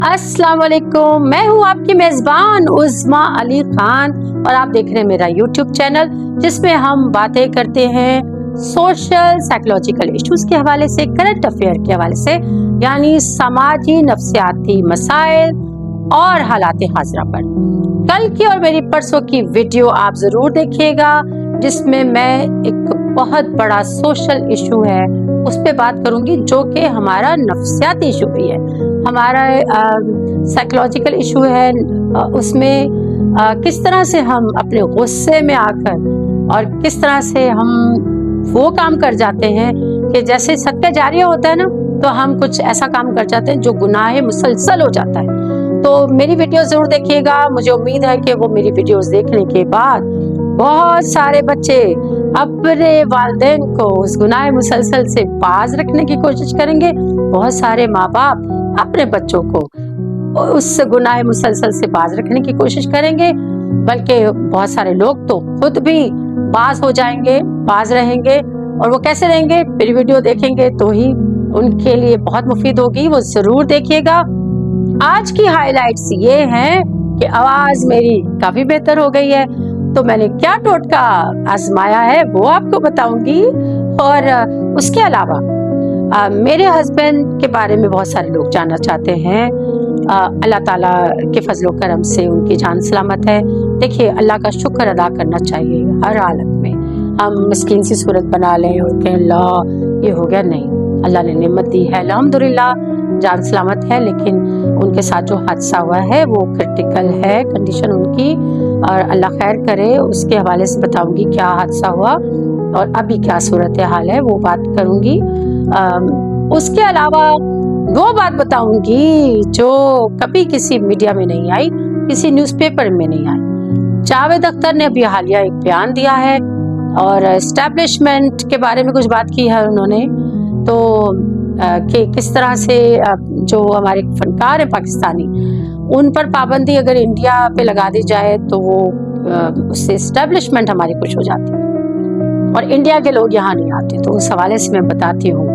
अस्सलाम वालेकुम, मैं हूँ आपकी मेज़बान उज़्मा अली खान और आप देख रहे हैं मेरा यूट्यूब चैनल जिसमें हम बातें करते हैं सोशल साइकोलॉजिकल इश्यूज के हवाले से, करंट अफेयर के हवाले से, यानी समाजी नफ्सियाती मसाइल और हालात हाज़िरा पर। कल की और मेरी परसों की वीडियो आप ज़रूर देखिएगा जिसमें मैं एक बहुत बड़ा सोशल इशू है उस पर बात करूंगी, जो कि हमारा नफ्सियाती इशू भी है, हमारा साइकोलॉजिकल इशू है। उसमें किस तरह से हम अपने गुस्से में आकर और किस तरह से हम वो काम कर जाते हैं कि जैसे सदका जारिया होता है ना, तो हम कुछ ऐसा काम कर जाते हैं जो गुनाह मुसलसल हो जाता है। तो मेरी वीडियो जरूर देखिएगा। मुझे उम्मीद है कि वो मेरी वीडियोस देखने के बाद बहुत सारे बच्चे अपने वालिदैन को उस गुनाह मुसलसल से बाज रखने की कोशिश करेंगे। बहुत सारे माँ बाप अपने बच्चों को उस गुनाह मुसलसल से बाज रखने की कोशिश करेंगे, बल्कि बहुत सारे लोग तो खुद भी बाज हो जाएंगे, बाज रहेंगे। और वो कैसे रहेंगे, मेरी वीडियो देखेंगे तो ही उनके लिए बहुत मुफीद होगी, वो जरूर देखिएगा। आज की हाइलाइट्स ये हैं कि आवाज मेरी काफी बेहतर हो गई है, तो मैंने क्या टोटका आजमाया है वो आपको बताऊंगी। और उसके अलावा मेरे हस्बैंड के बारे में बहुत सारे लोग जानना चाहते हैं। अल्लाह ताला के फजलो करम से उनकी जान सलामत है। देखिए, अल्लाह का शुक्र अदा करना चाहिए हर हालत में। हम मिस्कीन सी सूरत बना लें और कहें अल्लाह ये हो गया, नहीं, अल्लाह ने नेमत दी है, अल्हम्दुलिल्लाह जान सलामत है। लेकिन उनके साथ जो हादसा हुआ है वो क्रिटिकल है कंडीशन उनकी, और अल्लाह खैर करे। उसके हवाले से बताऊंगी क्या हादसा हुआ और अभी क्या सूरत हाल है, वो बात करूंगी। उसके अलावा वो बात बताऊंगी जो कभी किसी मीडिया में नहीं आई, किसी न्यूज़पेपर में नहीं आई। जावेद अख्तर ने अभी हालिया एक बयान दिया है और एस्टैब्लिशमेंट के बारे में कुछ बात की है उन्होंने, तो कि किस तरह से जो हमारे फनकार हैं पाकिस्तानी, उन पर पाबंदी अगर इंडिया पे लगा दी जाए तो वो उससे एस्टैब्लिशमेंट हमारी कुछ हो जाती है और इंडिया के लोग यहाँ नहीं आते। तो उस हवाले से मैं बताती हूँ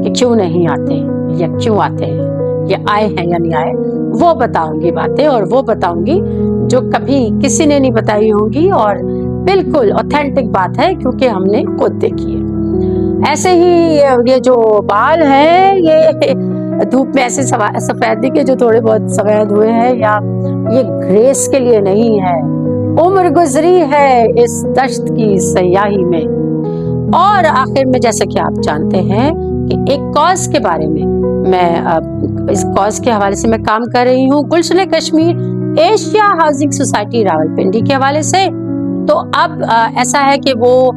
कि क्यों नहीं आते या क्यों आते हैं, या आए हैं या नहीं आए, वो बताऊंगी बातें। और वो बताऊंगी जो कभी किसी ने नहीं बताई होंगी और बिल्कुल ऑथेंटिक बात है, क्योंकि हमने खुद देखी है। ऐसे ही ये जो बाल हैं, ये धूप में ऐसे सफेदी के जो थोड़े बहुत सफेद हुए हैं, या ये ग्रेस के लिए नहीं है, उम्र गुजरी है इस दश्त की सयाही में। और आखिर में, जैसा कि आप जानते हैं कि एक कॉज के बारे में मैं इस कॉज के हवाले से मैं काम कर रही हूँ, Gulshan Kashmir Asia housing society Rawalpindi के हवाले से। तो अब ऐसा है कि वो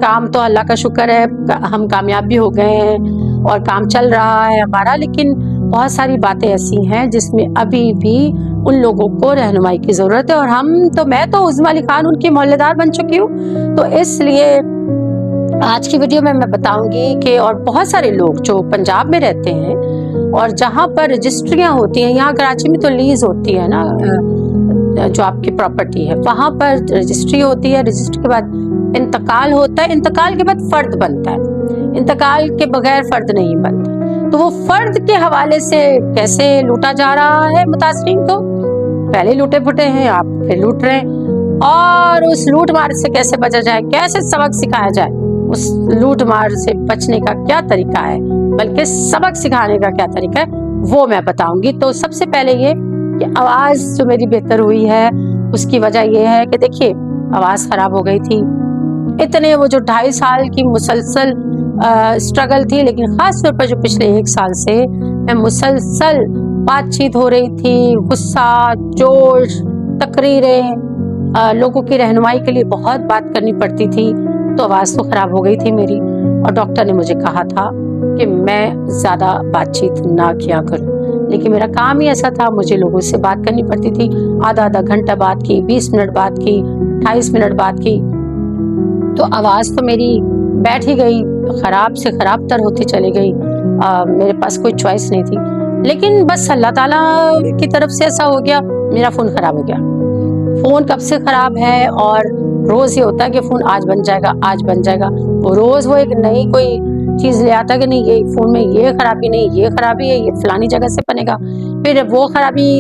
काम तो अल्लाह का शुक्र है, हम कामयाब भी हो गए हैं और काम चल रहा है हमारा, लेकिन बहुत सारी बातें ऐसी हैं जिसमें अभी भी उन लोगों को रहनुमाई की जरूरत है। और मैं तो उज़्मा अली खान उनकी मोहल्लेदार बन चुकी हूँ, तो इसलिए आज की वीडियो में मैं बताऊंगी कि और बहुत सारे लोग जो पंजाब में रहते हैं और जहाँ पर रजिस्ट्रियाँ होती हैं, यहाँ कराची में तो लीज होती है ना, जो आपकी प्रॉपर्टी है वहाँ पर रजिस्ट्री होती है, रजिस्ट्री के बाद इंतकाल होता है, इंतकाल के बाद फर्द बनता है, इंतकाल के बगैर फर्द नहीं बनता। तो वो फर्द के हवाले से कैसे लूटा जा रहा है मुतासरीन को, पहले लूटे फुटे हैं, आप फिर लूट रहे हैं, और उस लूट मार से कैसे बचा जाए, कैसे सबक सिखाया जाए, उस लूट मार से बचने का क्या तरीका है, बल्कि सबक सिखाने का क्या तरीका है, वो मैं बताऊंगी। तो सबसे पहले ये कि आवाज जो मेरी बेहतर हुई है उसकी वजह ये है कि देखिए, आवाज खराब हो गई थी, इतने वो जो 2.5 साल की मुसलसल स्ट्रगल थी, लेकिन खास तौर पर जो पिछले 1 साल से मैं मुसलसल बातचीत हो रही थी, गुस्सा, जोश, तकरीरें, लोगों की रहनुमाई के लिए बहुत बात करनी पड़ती थी, तो आवाज़ तो ख़राब हो गई थी मेरी। और डॉक्टर ने मुझे कहा था कि मैं ज़्यादा बातचीत ना किया करूं, लेकिन मेरा काम ही ऐसा था, मुझे लोगों से बात करनी पड़ती थी। आधा घंटा बात की, 20 मिनट बात की, 28 मिनट बात की, तो आवाज़ तो मेरी बैठ ही गई, ख़राब से ख़राब तर होती चली गई। मेरे पास कोई चॉइस नहीं थी, लेकिन बस अल्लाह ताला की तरफ से ऐसा हो गया, मेरा फ़ोन ख़राब हो गया। फ़ोन कब से ख़राब है, और रोज़ ये होता है कि फ़ोन आज बन जाएगा, आज बन जाएगा, वो रोज़ वो एक नई कोई چیز لے آتا کہ نہیں یہ فون میں یہ خرابی نہیں، یہ خرابی ہے، یہ فلانی جگہ سے بنے گا، پھر وہ خرابی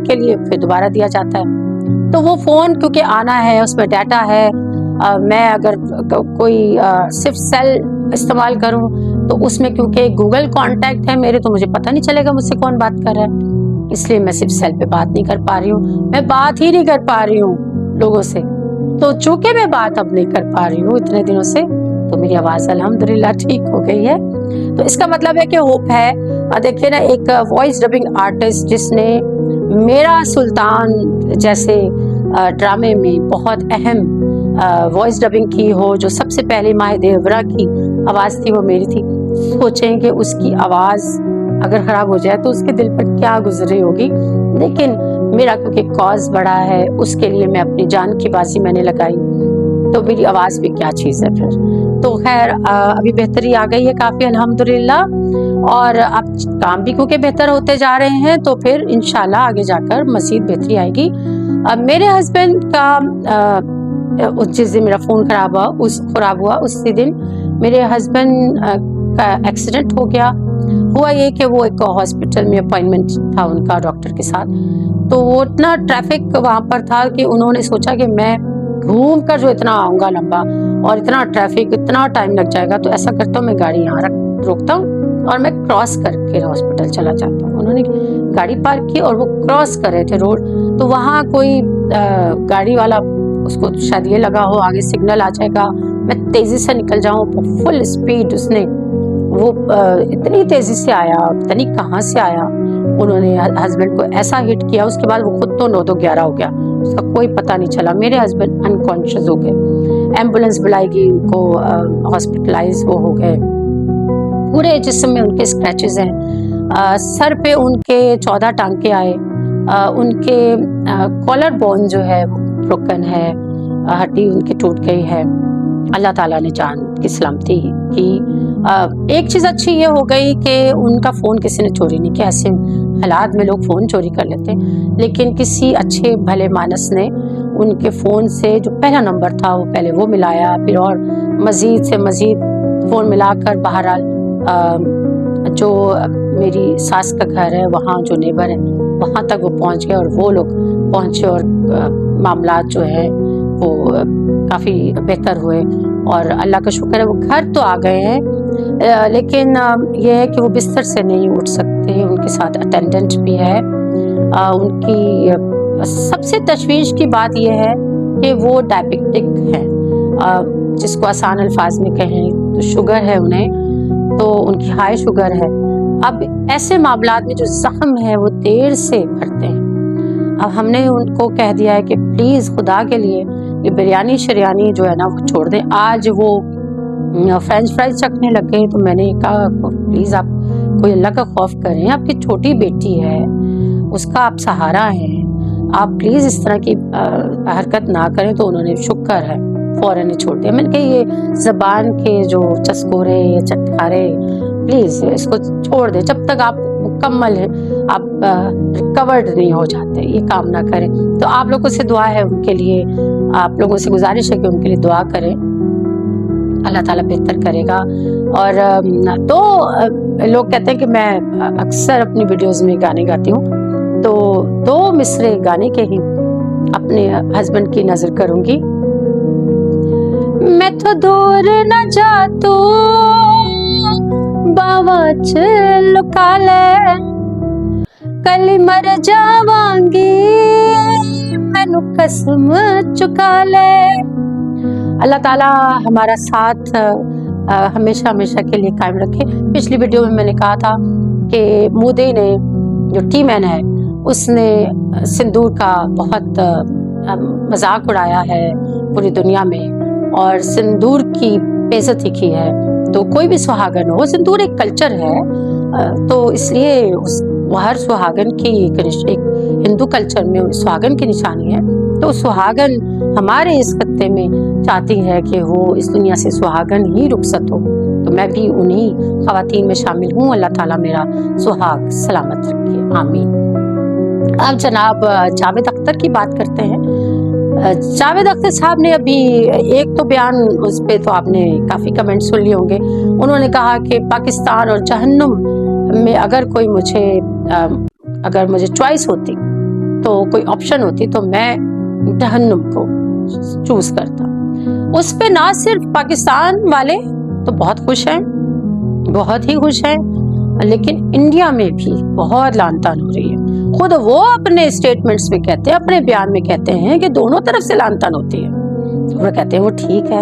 کے لیے پھر دوبارہ دیا جاتا ہے۔ تو وہ فون کیونکہ آنا ہے، اس میں ڈیٹا ہے، میں اگر کوئی صرف سیل استعمال کروں تو اس میں کیونکہ گوگل کانٹیکٹ ہے میرے، تو مجھے پتہ نہیں چلے گا مجھ سے کون بات کر رہا ہے، اس لیے میں صرف سیل پہ بات نہیں کر پا رہی ہوں، میں بات ہی نہیں کر پا رہی ہوں لوگوں سے۔ تو چونکہ میں بات اب نہیں کر پا رہی ہوں اتنے دنوں سے، تو میری آواز الحمدللہ ٹھیک ہو گئی ہے، تو اس کا مطلب ہے کہ ہوپ ہے۔ دیکھیے نا، ایک وائس ڈبنگ آرٹسٹ جس نے میرا سلطان جیسے ڈرامے میں بہت اہم وائس ڈبنگ کی ہو، جو سب سے پہلے ماہ دیورا کی آواز تھی وہ میری تھی، سوچیں کہ اس کی آواز اگر خراب ہو جائے تو اس کے دل پر کیا گزری ہوگی، لیکن میرا کیونکہ کاز بڑا ہے اس کے لیے میں اپنی جان کی بازی میں نے لگائی، تو میری آواز بھی کیا چیز ہے پھر۔ تو خیر ابھی بہتری آ گئی ہے کافی الحمدللہ، اور اب کام بھی کیونکہ بہتر ہوتے جا رہے ہیں، تو پھر انشاءاللہ آگے جا کر مزید بہتری آئے گی۔ میرے ہسبینڈ کا جس دن میرا فون خراب ہوا اسی دن میرے ہسبینڈ کا ایکسیڈنٹ ہو گیا۔ ہوا یہ کہ وہ ایک ہاسپٹل میں اپائنٹمنٹ تھا ان کا ڈاکٹر کے ساتھ، تو وہ اتنا ٹریفک وہاں پر تھا کہ انہوں نے سوچا کہ میں گھوم کر جو اتنا آؤں گا لمبا، اور اتنا ٹریفک اتنا ٹائم لگ جائے گا، تو ایسا کرتا ہوں میں گاڑی یہاں روکتا ہوں اور میں کراس کر کے ہاسپٹل چلا جاتا ہوں۔ انہوں نے گاڑی پارک کی اور وہ کراس کر رہے تھے روڈ، تو وہاں کوئی گاڑی والا، اس کو شاید یہ لگا ہو آگے سگنل آ جائے گا، میں تیزی سے نکل جاؤں، فل اسپیڈ اس نے، وہ اتنی تیزی سے آیا، پتہ نہیں کہاں سے آیا، انہوں نے ہسبینڈ کو ایسا ہٹ کیا، اس کے بعد وہ خود تو 9-11 ہو گیا، اس کا کوئی پتہ نہیں چلا، میرے ہسبینڈ انکانشیس ہو گئے، ایمبولینس بلائی گئی، ان کو ہاسپٹلائز وہ ہو گئے، پورے جسم میں ان کے اسکریچز ہیں، سر پہ ان کے 14 ٹانکے آئے، ان کے کالر بون جو ہے وہ بروکن ہے، ہڈی ان کی ٹوٹ گئی ہے، اللہ تعالیٰ نے جان کی سلامتی کی۔ ایک چیز اچھی یہ ہو گئی کہ ان کا فون کسی نے چوری نہیں کیا، ایسے حالات میں لوگ فون چوری کر لیتے، لیکن کسی اچھے بھلے مانس نے ان کے فون سے جو پہلا نمبر تھا وہ پہلے وہ ملایا، پھر اور مزید سے مزید فون ملا کر بہرحال جو میری ساس کا گھر ہے وہاں جو نیبر ہے وہاں تک وہ پہنچ گئے، اور وہ لوگ پہنچے اور معاملات جو ہے وہ کافی بہتر ہوئے، اور اللہ کا شکر ہے وہ گھر تو آ گئے ہیں، لیکن یہ ہے کہ وہ بستر سے نہیں اٹھ سکتے، ان کے ساتھ اٹینڈنٹ بھی ہے۔ ان کی سب سے تشویش کی بات یہ ہے کہ وہ ڈائبیٹک ہیں، جس کو آسان الفاظ میں کہیں تو شوگر ہے انہیں، تو ان کی ہائی شوگر ہے۔ اب ایسے معاملات میں جو زخم ہے وہ دیر سے بھرتے ہیں، اب ہم نے ان کو کہہ دیا ہے کہ پلیز خدا کے لیے یہ بریانی شریانی جو ہے نا وہ چھوڑ دیں۔ آج وہ فرینچ فرائز چکھنے لگ گئے، تو میں نے کہا پلیز آپ کوئی اللہ کا خوف کریں، آپ کی چھوٹی بیٹی ہے، اس کا آپ سہارا ہیں، آپ پلیز اس طرح کی حرکت نہ کریں، تو انہوں نے شکر ہے فوراً چھوڑ دیا۔ میں نے کہا یہ زبان کے جو چسکورے یا چٹکارے پلیز اس کو چھوڑ دیں، جب تک آپ مکمل ہیں، آپ ریکورڈ نہیں ہو جاتے، یہ کام نہ کریں۔ تو آپ لوگوں سے دعا ہے ان کے لیے، آپ لوگوں سے گزارش ہے کہ ان کے لیے دعا کریں، اللہ تعالیٰ بہتر کرے گا۔ اور تو لوگ کہتے ہیں کہ میں اکثر اپنی ویڈیوز میں گانے گاتی ہوں، تو 2 مصرے گانے کے ہی اپنے ہسبینڈ کی نظر کروں گی۔ میں تو دور نہ جاتو باواچ لکا لے، کل مر جاوانگی مینو قسم چکا لے۔ اللہ تعالیٰ ہمارا ساتھ ہمیشہ ہمیشہ کے لیے قائم رکھے۔ پچھلی ویڈیو میں نے کہا تھا کہ مودی نے جو ٹی مین ہے اس نے سندور کا بہت مذاق اڑایا ہے پوری دنیا میں، اور سندور کی بےعزتی کی ہے۔ تو کوئی بھی سہاگن ہو، سندور ایک کلچر ہے، تو اس لیے وہ ہر سہاگن کی ایک ہندو کلچر میں سہاگن کی نشانی ہے، تو سہاگن ہمارے اس خطے میں چاہتی ہے کہ وہ اس دنیا سے سہاگن ہی رخصت ہو، تو میں بھی انہی خواتین میں شامل ہوں۔ اللہ تعالیٰ میرا سہاگ سلامت رکھے، آمین۔ اب جناب جاوید اختر کی بات کرتے ہیں۔ जावेद अख्तर साहब ने अभी एक तो बयान, उस पे तो आपने काफ़ी कमेंट सुन लिए होंगे। उन्होंने कहा कि पाकिस्तान और जहन्नुम में अगर मुझे चॉइस होती, तो कोई ऑप्शन होती, तो मैं जहन्नुम को चूज करता। उस पे ना सिर्फ पाकिस्तान वाले तो बहुत खुश हैं, बहुत ही खुश हैं, लेकिन इंडिया में भी बहुत लानतान हो रही है। खुद वो अपने स्टेटमेंट्स में कहते हैं, अपने बयान में कहते हैं कि दोनों तरफ से लानतान होती है। वो कहते हैं वो ठीक है,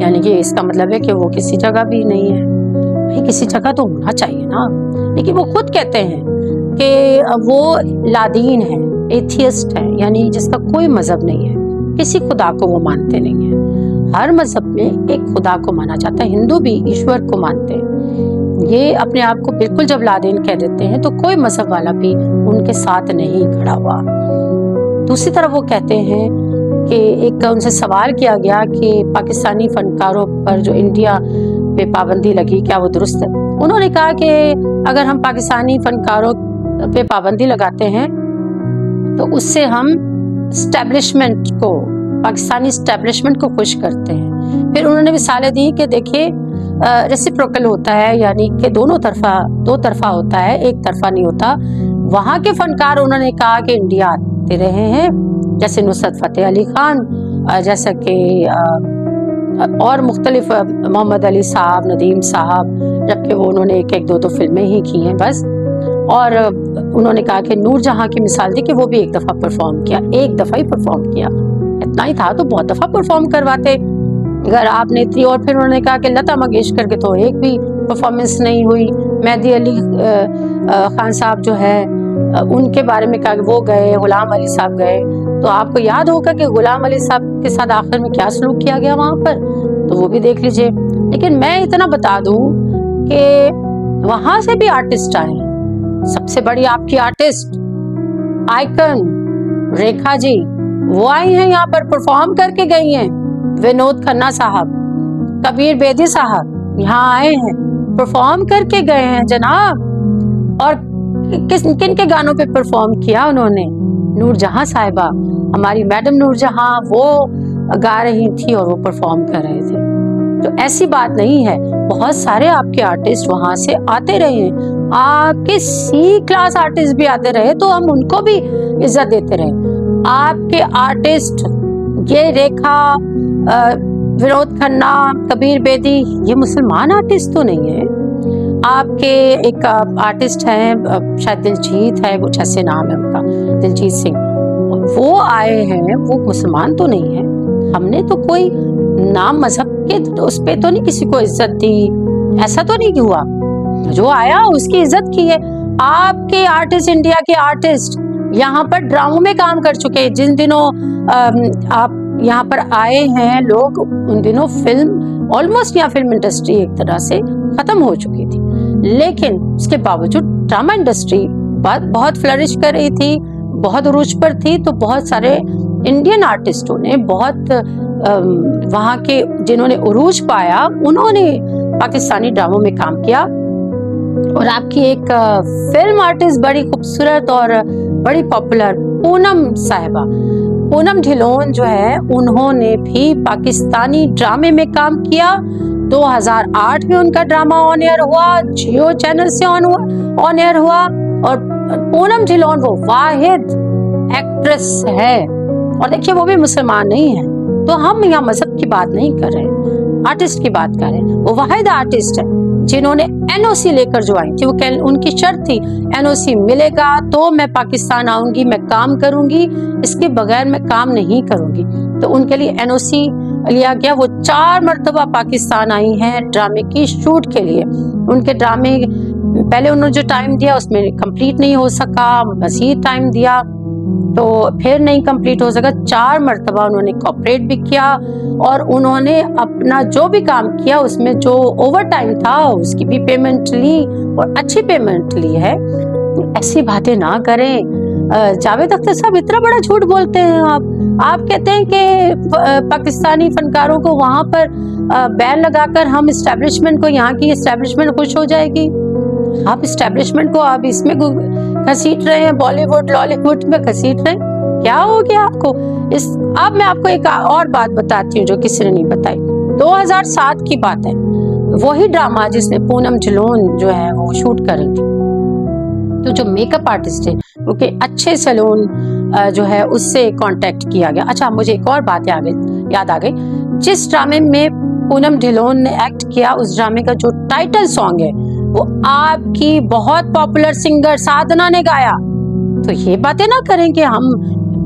यानी कि इसका मतलब है कि वो किसी जगह भी नहीं है। भाई किसी जगह तो होना चाहिए ना। लेकिन वो खुद कहते हैं कि वो लादीन है, एथियस्ट है, यानी जिसका कोई मजहब नहीं है, किसी खुदा को वो मानते नहीं है। हर मजहब में एक खुदा को माना जाता है, हिंदू भी ईश्वर को मानते हैं। ये अपने आप को बिल्कुल जब लादेन कह देते हैं, तो कोई मजहब वाला भी उनके साथ नहीं खड़ा हुआ। दूसरी तरफ वो कहते हैं कि एक उनसे सवाल किया गया कि पाकिस्तानी फनकारों पर जो इंडिया पे पाबंदी लगी, क्या वो दुरुस्त है? उन्होंने कहा कि अगर हम पाकिस्तानी फनकारों पे पाबंदी लगाते हैं तो उससे हम स्टैब्लिशमेंट को, पाकिस्तानी स्टैब्लिशमेंट को खुश करते हैं। फिर उन्होंने मिसालें दी कि देखिए रेसिप्रोकल होता है, यानी कि दो तरफा होता है, एक तरफा नहीं होता। वहाँ के फनकार उन्होंने कहा कि इंडिया आते रहे हैं, जैसे नुसरत फतेह अली खान, जैसा कि और मुख्तलिफ मोहम्मद अली साहब, नदीम साहब, जबकि वो उन्होंने एक दो फिल्में ही की हैं बस। और उन्होंने कहा कि नूरजहां की मिसाल दी कि वो भी एक दफ़ा परफॉर्म किया, एक दफ़ा ही परफॉर्म किया, इतना ही था तो बहुत दफ़ा परफॉर्म करवाते अगर आपने थी। और फिर उन्होंने कहा कि लता मंगेशकर के तो एक भी परफॉर्मेंस नहीं हुई। मेहदी अली खान साहब जो है उनके बारे में कहा कि वो गए, गुलाम अली साहब गए, तो आपको याद होगा कि गुलाम अली साहब के साथ आखिर में क्या सलूक किया गया वहाँ पर, तो वो भी देख लीजिए। लेकिन मैं इतना बता दूं कि वहाँ से भी आर्टिस्ट आए। सबसे बड़ी आपकी आर्टिस्ट आइकन रेखा जी, वो आई हैं यहाँ पर, परफॉर्म करके गई हैं। विनोद खन्ना साहब, कबीर बेदी साहब यहाँ आए हैं, परफॉर्म करके गए हैं जनाब। और किन के गानों पे परफॉर्म किया उन्होंने? नूरजहां साहिबा, हमारी मैडम नूरजहां, वो गा रही थी और वो परफॉर्म कर रहे थे। तो ऐसी बात नहीं है, बहुत सारे आपके आर्टिस्ट वहां से आते रहे हैं। आपके सी क्लास आर्टिस्ट भी आते रहे तो हम उनको भी इज्जत देते रहे। आपके आर्टिस्ट ये रेखा, विनोद खन्ना, कबीर बेदी, ये मुसलमान आर्टिस्ट तो नहीं है। आपके एक आर्टिस्ट हैं, शायद दिलजीत है, कुछ ऐसे नाम है उनका, दिलजीत सिंह, वो आए हैं, वो मुसलमान तो नहीं है। हमने तो कोई नाम मजहब के उस पे तो नहीं किसी को इज्जत दी, ऐसा तो नहीं हुआ। जो आया उसकी इज्जत की है। आपके आर्टिस्ट, इंडिया के आर्टिस्ट यहाँ पर ड्रामों में काम कर चुके हैं। जिन दिनों आप यहाँ पर आए हैं लोग, उन दिनों फिल्म ऑलमोस्ट, यहाँ फिल्म इंडस्ट्री एक तरह से खत्म हो चुकी थी, लेकिन उसके बावजूद ड्रामा इंडस्ट्री बहुत फ्लरिश कर रही थी, बहुत उरूज पर थी। तो बहुत सारे इंडियन आर्टिस्टों ने, बहुत वहाँ के जिन्होंने उरूज पाया, उन्होंने पाकिस्तानी ड्रामों में काम किया। और आपकी एक फिल्म आर्टिस्ट बड़ी खूबसूरत और बड़ी पॉपुलर, पूनम साहिबा, पूनम ढिलोन जो है, उन्होंने भी पाकिस्तानी ड्रामे में काम किया। 2008 में उनका ड्रामा ऑन एयर हुआ, जियो चैनल से ऑन एयर हुआ। और पूनम ढिलोन वो वाहिद एक्ट्रेस है, और देखिए वो भी मुसलमान नहीं है। तो हम यहाँ मजहब की बात नहीं कर रहे, आर्टिस्ट की बात कर रहे हैं। वो वाहिद आर्टिस्ट है जिन्होंने एनओसी लेकर जो आई थी। वो उनकी शर्त थी, एनओसी मिलेगा तो मैं पाकिस्तान आऊंगी, मैं काम करूंगी, इसके बगैर मैं काम नहीं करूंगी। तो उनके लिए एनओसी लिया गया। वो 4 मरतबा पाकिस्तान आई हैं ड्रामे की शूट के लिए। उनके ड्रामे पहले उन्होंने जो टाइम दिया उसमें कंप्लीट नहीं हो सका, मज़ीद टाइम दिया तो फिर नहीं कंप्लीट हो सका। 4 मरतबा उन्होंने कोऑपरेट भी किया, और उन्होंने अपना जो भी काम किया उसमें जो ओवर टाइम था उसकी भी पेमेंट ली, और अच्छी पेमेंट ली है। ऐसी बातें ना करें। जावेद अख्तर साहब इतना बड़ा झूठ बोलते हैं। आप कहते हैं कि पाकिस्तानी फनकारों को वहां पर बैन लगाकर हम एस्टेब्लिशमेंट को, यहाँ की एस्टेब्लिशमेंट खुश हो जाएगी। आप एस्टेब्लिशमेंट को इसमें घसीट रहे हैं, बॉलीवुड लॉलीवुड में घसीट रहे हैं। क्या हो गया आपको? اب میں آپ کو ایک اور بات بتاتی ہوں جو کسی نے نہیں بتائی. 2007 کی بات ہے, وہی ڈرامہ جس میں پونم ڈھلون جو ہے وہ شوٹ کر رہی تھی. تو جو میک اپ آرٹسٹ ہے کیونکہ اچھے سیلون جو ہے اس سے کانٹیکٹ کیا گیا. اچھا مجھے ایک اور بات یاد آ گئی, جس ڈرامے میں پونم ڈھلون نے ایکٹ کیا اس ڈرامے کا جو ٹائٹل سانگ ہے وہ آپ کی بہت پاپولر سنگر سادھنا نے گایا. تو یہ باتیں نہ کریں کہ ہم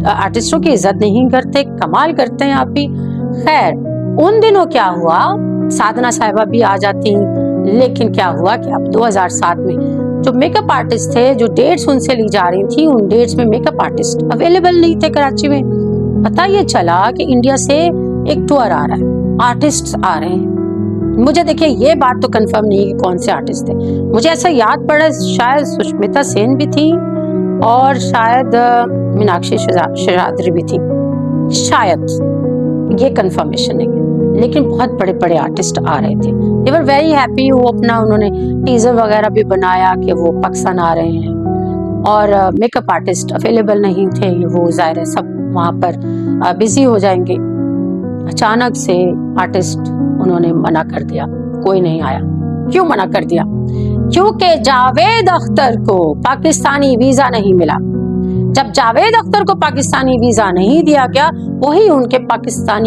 آرٹسٹوں کی عزت نہیں کرتے, کمال کرتے ہیں آپ بھی. خیر ان دنوں کیا ہوا, سادھنا صاحبہ بھی آ جاتی, لیکن کیا ہوا کہ اب 2007 میں جو میک اپ آرٹسٹ تھے, جو ڈیٹس ان سے لی جا رہی تھی, ان ڈیٹس میں میک اپ آرٹسٹ اویلیبل نہیں تھے کراچی میں. پتہ یہ چلا کہ انڈیا سے ایک ٹور آ رہا ہے, آرٹسٹ آ رہے ہیں. مجھے دیکھیں یہ بات تو کنفرم نہیں کہ کون سے آرٹسٹ تھے, مجھے ایسا یاد پڑا شاید سشمتا سین بھی تھی اور شاید میناکشی شیشادری بھی تھی, شاید, یہ کنفرمیشن نہیں ہے. لیکن بہت بڑے بڑے آرٹسٹ آ رہے تھے. they were very happy. وہ اپنا انہوں نے ٹیزر وغیرہ بھی بنایا کہ وہ پاکستان آ رہے ہیں, اور میک اپ آرٹسٹ اویلیبل نہیں تھے. وہ ظاہر ہے سب وہاں پر بزی ہو جائیں گے. اچانک سے آرٹسٹ انہوں نے منع کر دیا, کوئی نہیں آیا. کیوں منع کر دیا؟ کیونکہ جاوید اختر کو پاکستانی ویزا نہیں ملا. جب جاوید اختر کو پاکستانی ویزا نہیں دیا گیا, وہی ان کے پاکستان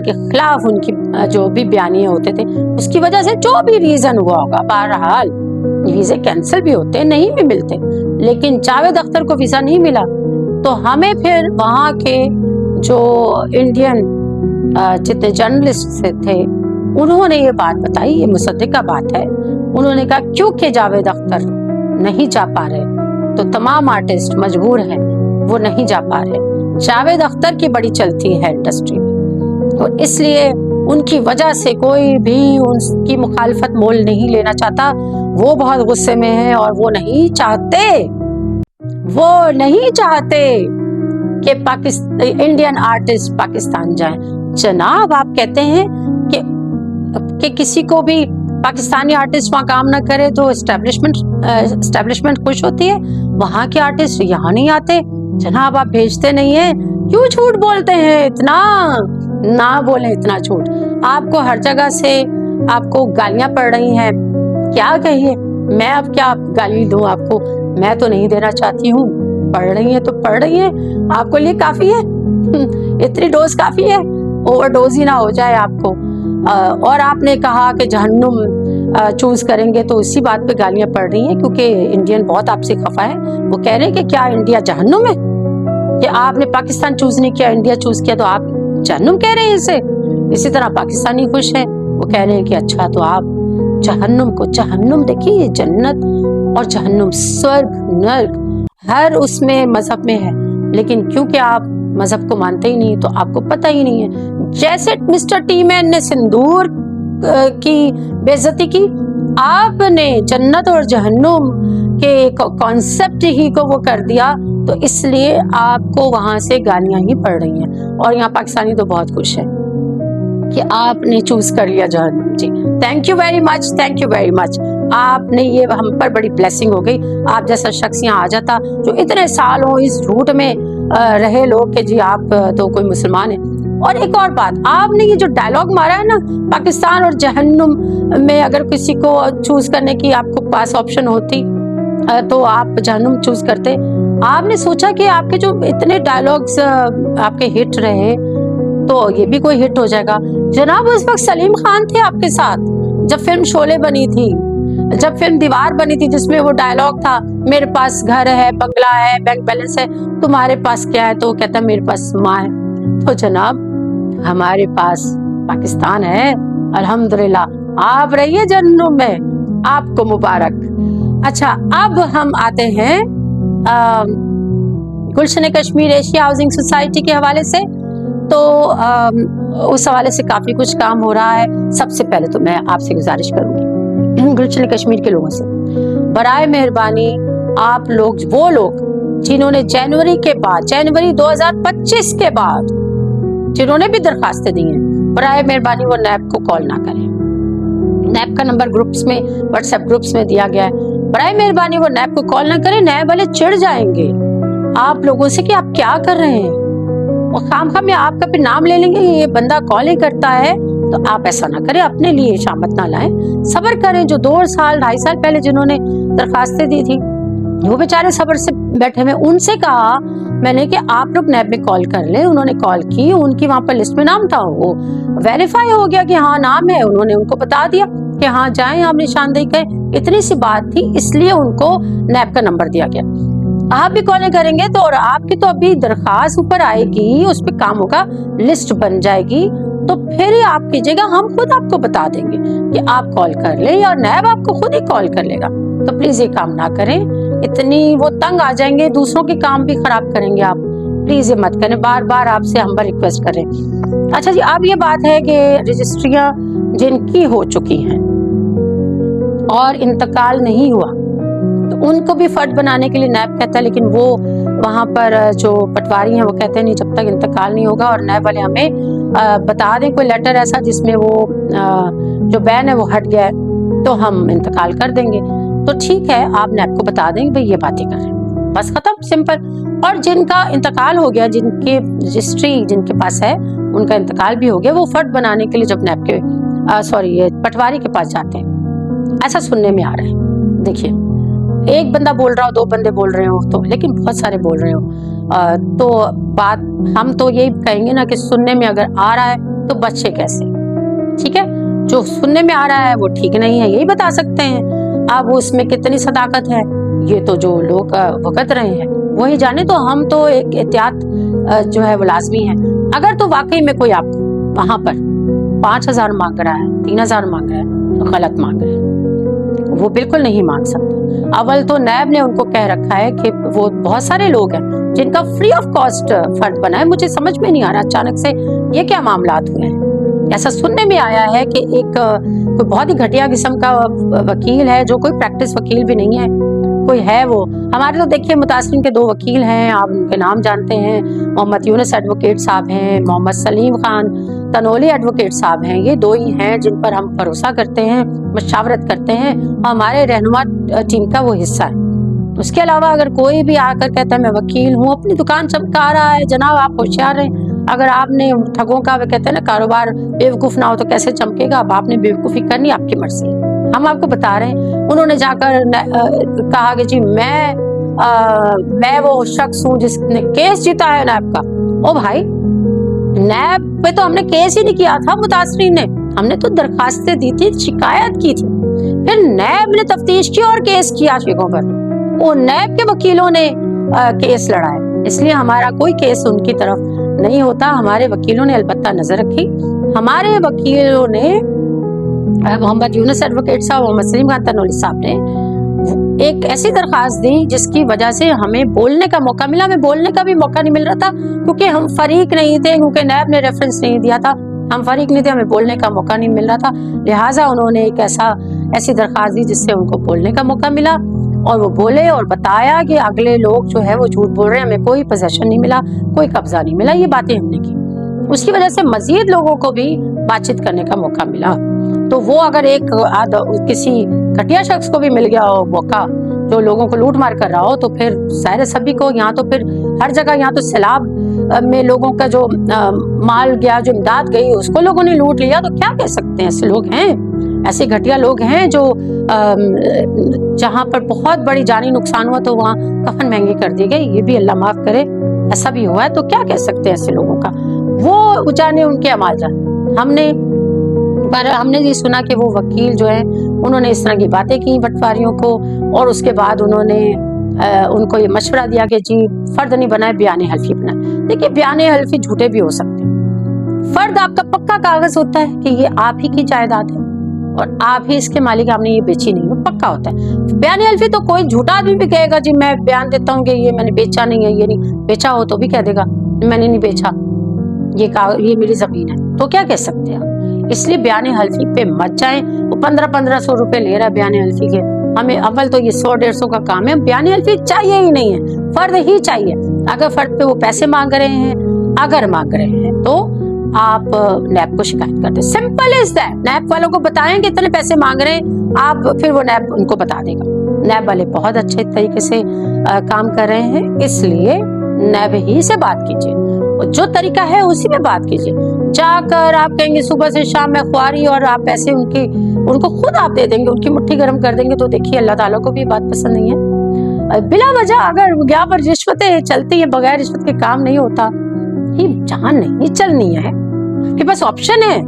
کے خلاف ان کی جو بھی بیانیے ہوتے تھے, اس کی وجہ سے جو بھی ریزن ہوا ہوگا, بہرحال ویزے کینسل بھی ہوتے, نہیں بھی ملتے. لیکن جاوید اختر کو ویزا نہیں ملا تو ہمیں پھر وہاں کے جو انڈین جتنے جرنلسٹ تھے انہوں نے یہ بات بتائی, یہ مصدقہ بات ہے. انہوں نے کہا کیونکہ جاوید اختر نہیں جا پا رہے تو تمام آرٹسٹ مجبور ہیں, وہ نہیں جا پا رہے. جاوید اختر کی بڑی چلتی ہے انڈسٹری میں, تو اس لیے ان کی وجہ سے کوئی بھی ان کی مخالفت مول نہیں لینا چاہتا. وہ بہت غصے میں ہیں اور وہ نہیں چاہتے کہ انڈین آرٹسٹ پاکستان جائیں. جناب آپ کہتے ہیں کہ کسی کو بھی پاکستانی آرٹسٹ وہاں کام نہ کرے تو اسٹیبلشمنٹ خوش ہوتی ہے, وہاں کے آرٹسٹ یہاں نہیں آتے. جناب آپ بھیجتے نہیں ہیں, کیوں جھوٹ بولتے ہیں اتنا؟ نہ بولیں اتنا جھوٹ. آپ کو ہر جگہ سے آپ کو گالیاں پڑ رہی ہیں, کیا کہیے, میں اب کیا گالی دوں آپ کو؟ میں تو نہیں دینا چاہتی ہوں. پڑھ رہی ہیں تو پڑھ رہی ہیں, آپ کو لیے کافی ہے, اتنی ڈوز کافی ہے, اوور ڈوز ہی نہ ہو جائے آپ کو. اور آپ نے کہا کہ جہنم چوز کریں گے, تو اسی بات پہ گالیاں پڑ رہی ہیں کیونکہ انڈین بہت آپ سے خفا ہے. وہ کہہ رہے ہیں کہ کیا انڈیا جہنم ہے, کہ آپ نے پاکستان چوز نہیں کیا, انڈیا چوز کیا, تو آپ جہنم کہہ رہے ہیں اسے. اسی طرح پاکستانی خوش ہے, وہ کہہ رہے ہیں کہ اچھا تو آپ جہنم دیکھیے, یہ جنت اور جہنم, سورگ نرک ہر اس میں مذہب میں ہے, لیکن کیونکہ آپ مذہب کو مانتے ہی نہیں تو آپ کو پتہ ہی نہیں ہے. جیسے مسٹر ٹی مین نے سندور کی بے عزتی کی, آپ نے جنت اور جہنم کے کانسیپٹ ہی کو وہ کر دیا, تو اس لیے آپ کو وہاں سے گالیاں ہی پڑ رہی ہیں. اور یہاں پاکستانی تو بہت خوش ہے کہ آپ نے چوز کر لیا جہنم. جی تھینک یو ویری مچ. آپ نے یہ ہم پر بڑی بلیسنگ ہو گئی. آپ جیسا شخص یہاں آ جاتا جو اتنے سالوں اس جھوٹ میں رہے لوگ کہ جی آپ تو کوئی مسلمان ہے. اور ایک اور بات, آپ نے یہ جو ڈائلاگ مارا ہے نا, پاکستان اور جہنم میں اگر کسی کو چوز کرنے کی آپ کو پاس آپشن ہوتی تو آپ جہنم چوز کرتے. آپ نے سوچا کہ آپ کے جو اتنے ڈائلاگز آپ کے ہٹ رہے تو یہ بھی کوئی ہٹ ہو جائے گا. جناب اس وقت سلیم خان تھے آپ کے ساتھ جب فلم شعلے بنی تھی, جب فلم دیوار بنی تھی, جس میں وہ ڈائلاگ تھا میرے پاس گھر ہے, بنگلہ ہے, بینک بیلنس ہے, تمہارے پاس کیا ہے؟ تو کہتا میرے پاس ماں ہے. تو جناب ہمارے پاس پاکستان ہے الحمدللہ. آپ رہیے جہنم میں, آپ کو مبارک. اچھا اب ہم آتے ہیں گلشن کشمیر ایشیا ہاؤسنگ سوسائٹی کے حوالے سے. تو اس حوالے سے کافی کچھ کام ہو رہا ہے. سب سے پہلے تو میں آپ سے گزارش کروں گی گلشن کشمیر کے لوگوں سے, برائے مہربانی آپ لوگ, وہ لوگ جنہوں نے جنوری 2025 کے بعد جنہوں نے بھی درخواستیں دی ہیں, برائے مہربانی وہ نیب کو کال نہ کریں. نیب کا نمبر گروپس میں, واٹس ایپ گروپس میں دیا گیا ہے. برائے مہربانی وہ نیب کو کال نہ کریں. نیب والے چڑھ جائیں گے آپ لوگوں سے کہ آپ کیا کر رہے ہیں. और खामखा में आपका फिर नाम ले लेंगे ये बंदा कॉल ही करता है, तो आप ऐसा ना करें, अपने लिए शामत ना लाएं, सब्र करें। जो 2 साल 2.5 साल पहले जिन्होंने दरखास्तें दी थी वो बेचारे सब्र से बैठे हुए, उनसे कहा मैंने कि आप लोग नैब में कॉल कर ले। उन्होंने कॉल की, उनकी वहां पर लिस्ट में नाम था, वो वेरीफाई हो गया कि हाँ नाम है, उन्होंने उनको बता दिया कि हाँ जाएं आप निशानदेही करें, इतनी सी बात थी, इसलिए उनको नैब का नंबर दिया गया। आप भी कॉलें करेंगे तो, और आपकी तो अभी दरखास्त ऊपर आएगी, उस पर काम होगा, लिस्ट बन जाएगी, तो फिर ही आप कीजिएगा, हम खुद आपको बता देंगे कि आप कॉल कर ले, या नैब आपको खुद ही कॉल कर लेगा। तो प्लीज ये काम ना करें, इतनी वो तंग आ जाएंगे, दूसरों के काम भी खराब करेंगे आप, प्लीज ये मत करें, बार बार आपसे हम रिक्वेस्ट करें। अच्छा जी, अब ये बात है कि रजिस्ट्रियां जिनकी हो चुकी हैं और इंतकाल नहीं हुआ, तो उनको भी फर्द बनाने के लिए नैब कहता है, लेकिन वो वहां पर जो पटवारी हैं वो कहते हैं नहीं, जब तक इंतकाल नहीं होगा और नैब वाले हमें बता दें कोई लेटर ऐसा जिसमें वो जो बैन है वो हट गया है, तो हम इंतकाल कर देंगे। तो ठीक है, आप नैब को बता देंगे भाई ये बातें कर रहे हैं, बस खत्म, सिंपल। और जिनका इंतकाल हो गया, जिनके रजिस्ट्री जिनके पास है, उनका इंतकाल भी हो गया, वो फर्द बनाने के लिए जब नैब के पटवारी के पास जाते हैं, ऐसा सुनने में आ रहा है। देखिए, एक बंदा बोल रहा हो, 2 बंदे बोल रहे हो, तो लेकिन बहुत सारे बोल रहे हो, तो बात हम तो यही कहेंगे ना कि सुनने में अगर आ रहा है तो बच्चे कैसे, ठीक है, जो सुनने में आ रहा है वो ठीक नहीं है, यही बता सकते हैं। अब उसमें कितनी सदाकत है ये तो जो लोग भुगत रहे हैं वही जाने, तो हम तो एक एहतियात जो है वो लाजमी है। अगर तो वाकई में कोई आपको वहां पर 5,000 मांग रहा है, 3,000 मांग रहा है, तो गलत मांग रहा है, वो बिल्कुल नहीं मांग सकता। अव्वल तो नैब ने उनको कह रखा है कि वो बहुत सारे लोग हैं जिनका फ्री ऑफ कॉस्ट फंड बना है। मुझे समझ में नहीं आ रहा अचानक से ये क्या मामलात हुए हैं। ऐसा सुनने में आया है कि एक कोई बहुत ही घटिया किस्म का वकील है, जो कोई प्रैक्टिस वकील भी नहीं है, कोई है वो। हमारे तो देखिए मुतासिरीन के 2 वकील हैं, आप उनके नाम जानते हैं, मोहम्मद यूनुस एडवोकेट साहब हैं, मोहम्मद सलीम खान तनोली एडवोकेट साहब हैं। ये 2 ही हैं जिन पर हम भरोसा करते हैं, मशावरत करते हैं, हमारे रहनुमा टीम का वो हिस्सा है। उसके अलावा अगर कोई भी आकर कहता है मैं वकील हूँ, अपनी दुकान चमका रहा है, जनाब आप होशियार हैं। अगर आपने ठगों का, वे कहते हैं ना, कारोबार बेवकूफ ना हो तो कैसे चमकेगा। अब आपने बेवकूफी करनी, आपकी मर्जी है, हम आपको बता रहे हैं। उन्होंने जाकर कहा कि जी मैं वो शख्स हूँ जिसने केस जीता है नैब का। ओ भाई, नैब पे तो हमने केस ही नहीं किया था मुतासरीन ने, हमने तो दरखास्तें दी थी, शिकायत की थी, फिर नैब ने तफ्तीश की और केस किया शिकों पर। वो नैब के वकीलों ने केस लड़ा है, इसलिए हमारा कोई केस उनकी तरफ नहीं होता। हमारे वकीलों ने अलबत्ता नजर रखी, हमारे वकीलों ने मोहम्मद यूनुस एडवोकेट साहब, मोहम्मद सलीम खान तनोली साहब ने एक ऐसी दरखास्त दी जिसकी वजह से हमें बोलने का मौका मिला। हमें बोलने का भी मौका नहीं मिल रहा था क्योंकि हम फरीक नहीं थे, क्योंकि नैब ने रेफरेंस नहीं दिया था, हम फरीक नहीं थे, हमें बोलने का मौका नहीं मिल रहा था। लिहाजा उन्होंने एक ऐसी दरखास्त दी जिससे उनको बोलने का मौका मिला, और वो बोले और बताया कि अगले लोग जो है वो झूठ बोल रहे हैं, हमें कोई पोजेशन नहीं मिला, कोई कब्जा नहीं मिला, ये बातें हमने की। उसकी वजह से मजीद लोगों को भी बातचीत करने का मौका मिला। तो वो अगर किसी घटिया शख्स को भी मिल गया हो मौका, जो लोगों को लूट मार कर रहा हो, तो फिर शायद सभी को, यहाँ तो फिर हर जगह, यहाँ तो सैलाब में लोगों का जो माल गया, जो इमदाद गई, उसको लोगों ने लूट लिया, तो क्या कह सकते हैं। ऐसे लोग हैं, ऐसे घटिया लोग हैं जो जहाँ पर बहुत बड़ी जानी नुकसान हुआ तो वहाँ कफन महंगे कर दिए गए, ये भी अल्लाह माफ करे, ऐसा भी हुआ है। तो क्या कह सकते हैं ऐसे लोगों का, वो जाने उनके अमाल जाने। हमने ये सुना कि वो वकील जो है उन्होंने इस तरह की बातें की पटवारियों को, और उसके बाद उन्होंने उनको ये मशवरा दिया कि जी फर्द नहीं बनाए, बयान हल्फी बनाए। देखिए, बयान हल्फी झूठे भी हो सकते हैं, फर्द आपका पक्का कागज होता है कि ये आप ही की जायदाद है और आप ही इसके मालिक, आपने ये बेची नहीं, वो पक्का होता है। बयान हल्फी तो कोई झूठा आदमी भी कहेगा जी मैं बयान देता हूँ कि ये मैंने बेचा नहीं है, ये नहीं बेचा हो तो भी कह देगा मैंने नहीं बेचा, ये मेरी जमीन है, तो क्या कह सकते हैं। इसलिए बयान हल्फी पे मत जाएं। वो 1500 रुपए ले रहा है बयान हल्फी के, हमें अव्वल तो ये 100-150 का काम है, बयान हल्फी चाहिए ही नहीं है, फर्द ही चाहिए। अगर फर्द पे वो पैसे मांग रहे हैं, अगर मांग रहे हैं तो आप नैब को शिकायत कर दें, सिंपल इज दैट। नैब वालों को बताएं कि इतने पैसे मांग रहे हैं आप, फिर वो नैब उनको बता देगा। नैब वाले बहुत अच्छे तरीके से काम कर रहे हैं, इसलिए नबी से बात कीजिए, जो तरीका है उसी में बात कीजिए। जाकर आप कहेंगे सुबह से शाम मैं ख्वारी और आप पैसे उनको खुद आप दे देंगे, उनकी मुट्ठी गर्म कर देंगे, तो देखिए अल्लाह ताला को भी बात पसंद नहीं है। बिला वजह अगर यहाँ पर रिश्वतें चलती हैं, बगैर रिश्वत के काम नहीं होता, ये जान नहीं चलनी है कि बस ऑप्शन है,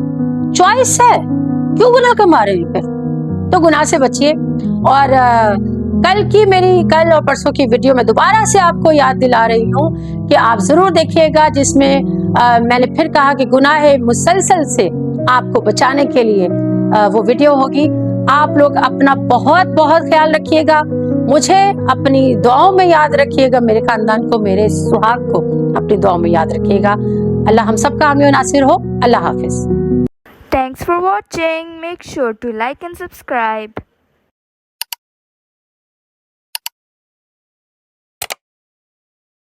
चॉइस है, क्यों गुनाह कमा रहे हैं? फिर तो गुनाह से बचिए। और कल और परसों की वीडियो में दोबारा से आपको याद दिला रही हूँ कि आप जरूर देखिएगा, जिसमें मैंने फिर कहा कि गुनाह मुसलसल से आपको बचाने के लिए वो वीडियो होगी। आप लोग अपना बहुत बहुत ख्याल रखिएगा, मुझे अपनी दुआओं में याद रखिएगा, मेरे खानदान को, मेरे सुहाग को अपनी दुआओं में याद रखिएगा। अल्लाह हम सबका हामी और नासिर हो। अल्लाह हाफिज। Thanks for watching. Make sure to like and subscribe.